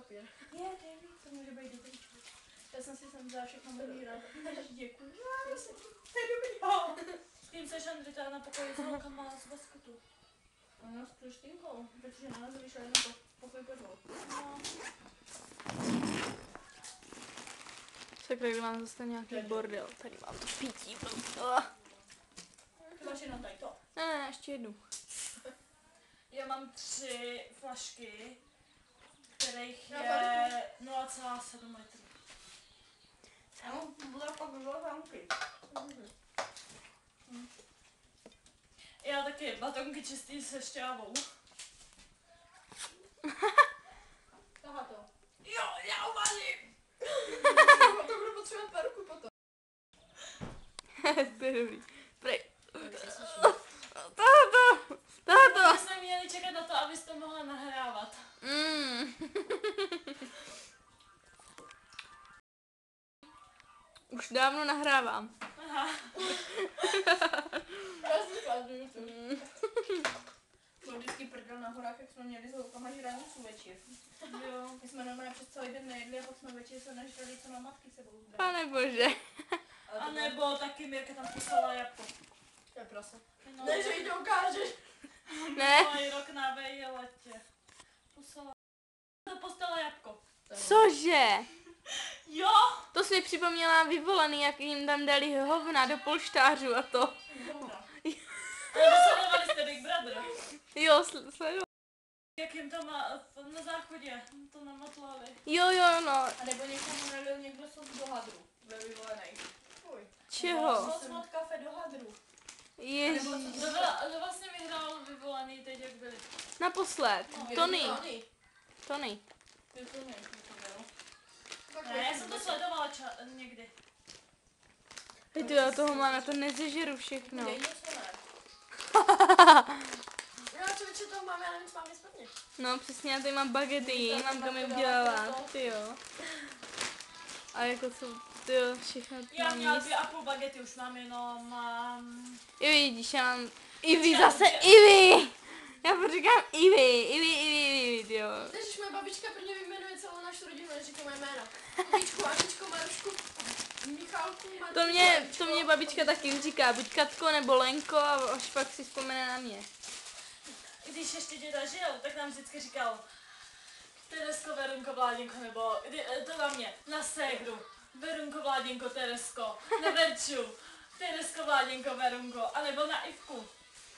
papír. Je, to může být dobrý. Já jsem si sem vzala všechno vybírat. Děkuji. To je dobrý. S kým seš, Andrita, na pokoji s holkama z basketu? Ano, s Kristýnkou, protože na nás vyšla jenom pokoj pod dvou. No. Sakra, tady mám zase nějaký bordel. Tady mám to pití. Ty máš jenom tady to. Ne, ještě jednu. Já mám 3 flašky, kterých je 0,7 litru. No, bude pak bylo zámky. Já taky batonky čistý se šťávou. Tahá to. Jo, já uvalím! To budu potřebovat perku potom. To je dobrý. Prej. My jsme měli čekat na to, abys to mohla nahrávat. Už dávno nahrávám. Aha. Já si skladuju to. Byl vždycky prdel na horách, jak jsme měli s holkama žranicu večer. Jo. My jsme normálně přes celý den nejedli a pak jsme večer se nažrali, co na matky sebou zbrali. Pane bože. A nebo taky Mirka tam poslala jabko. To je prase. No. Ne, že jí to ukážeš. Ne. Mají rok na vejletě. Poslala. To postala jabko. Cože? Jo! To si mi připomněla vyvolený, jak jim tam dali hovna do polštářů a to. Nebo sledovali jste Big Brother. Jo, sleduju. Jak jim tam na záchodě to namatlali. Jo, no. A nebo někomu nalil někdo sos do hadru. Ve vyvolenej. Fuj. Čeho? Sos od kafe do hadru. Ježíš. To vlastně vyhrál vyvolený teď, jak byli. Naposled. Tony. Tony. Ne, já jsem to sledovala někdy. Hej, to já toho mám, na to nezežeru všechno. Dej něco ne. Já člověče toho mám, já nevím, co mám nespadně. No přesně, já tady mám bagety, mamka mi udělala, tyjo. A jako co, tyjo, všechno to Já mám měla jíst. 2,5 bagety, už mám jenom... Jo, vidíš, já mám Ivy zase, Ivy! Já furt říkám Ivy, tyjo. Ježiš, moje babička prvně vyjmenuje celou naši rodinu, než řekne moje jméno. Kubičku, Aničko, Marušku, Michalku, Martinku. To mě babička taky říká, buď Katko nebo Lenko a až pak si vzpomene na mě. Když ještě děda žil, tak nám vždycky říkal Teresko, Verunko, Vláděnko, nebo to na mě, na ségru. Verunko, Vláděnko, Teresko, na Verču. Teresko, Vláděnko, Verunko, anebo na Ivku.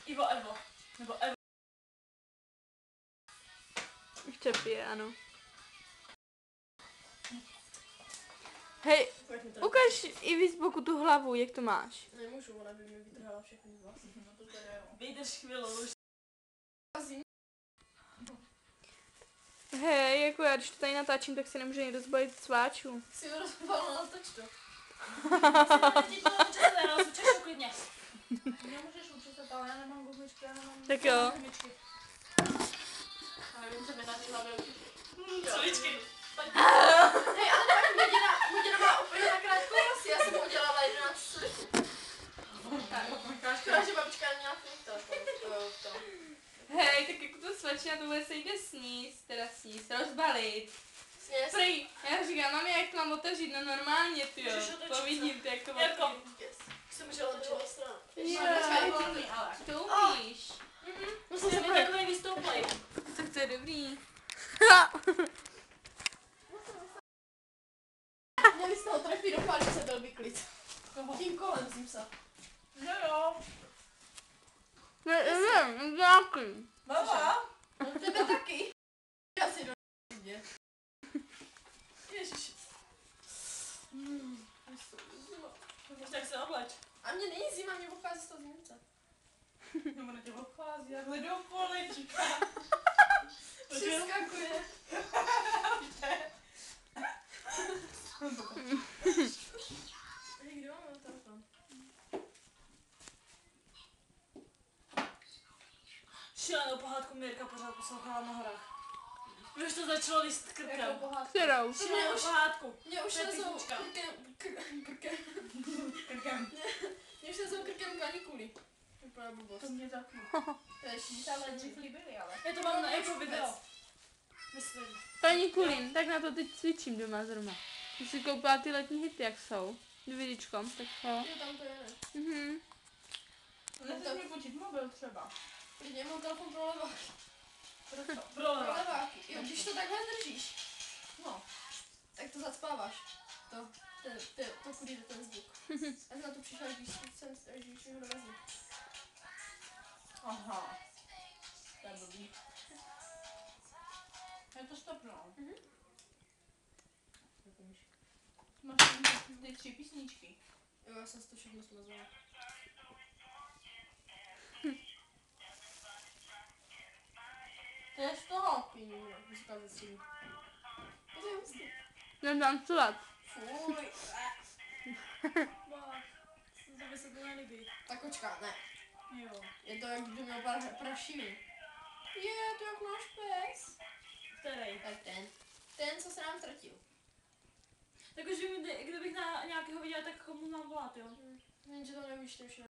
Ivo, Evo. Nebo Evo. Ještě pije, ano. Hej, ukaž Ivy z boku tu hlavu, jak to máš. Nemůžu, ona by mi vytrhala všechny vlasy. No to tady jo. Vydrž chvíli už. Hej, jako já, když to tady natáčím, tak si nemůže někdo zbavit sváčů. Si to rozpala na točto. Teď to učesat, já vás učešu klidně. Nemůžeš učesat, ale já nemám gumičky, já nemám Tak jo. gumičky. A nevím, co mi na ty hlavě učit. Celičky. Hej, ale nevadí, můj děda má úplně na krátkou vlasy, já jsem mu udělala 11 slipů. Škoda, že babička neměla to. Hej, tak jako to svačina, to bude se jde sníst, rozbalit. Sněz. Prej, já říkám, mami, jak to mám otevřít, no normálně, tyjo. Můžeš otočit Povidím to, jak to Jarko. Yes. Jsem může otočit. Jo, ale. to umíš. Musím se být takový vystouplej. Tak to je dobrý. Měli z toho trefit do pálnice, byl by klid. Tím kolem zím se. No jo. Ne, nějaký. Mama. No tebe taky. Já si do jde. Ježiš. Tak se obleč. A mě není zima, mě obchází z toho zimnice. Nebo na tě obchází, jak do polička. Přeskakuje. Hej, kdo mám telefon? Šílenou pohádku Mirka pořád poslouchala na horách. Už to začalo líst krkem. Jakou pohádku? Kterou? Šílenou pohádku. Mě už To je nezou písnička. krkem. Mě už nezou krkem kanikuly. Úplná blbost. To mě taky. To je šíš, ale dřív líbily, ale. Já to mám na jako video. Myslím. Paní Kulín, tak na to teď cvičím doma zrovna. Když si koupila ty letní hity, jak jsou. DVDčkom, tak jo. Jo, tam to je. Mhm. Nechceš mi počít mobil třeba. Lidi, mám telefon pro leváky. Pro Pro leva. leváky. Jo, když to takhle držíš, no, tak to zacpáváš. To kudy jde ten zvuk. Já jsem na to přišla, když ho dovezli. Aha. To je blbý. Je to stopno. Mhm. Máš ty 3 písničky. Jo, já jsem si to všechno smazala. To je z toho. Pínu, říkám ze střední. To je hustý. Jdem tancovat. Fuj. To by se to nelíbí. Tak počká, ne. Jo. Je to jak kdyby měl prašivý. Je to jak náš pes. Který? Tak ten. Ten, co se nám ztratil. Tak už vím, kdybych na nějakého viděla, tak komu mám volat, jo? Jenže to nevíš, to už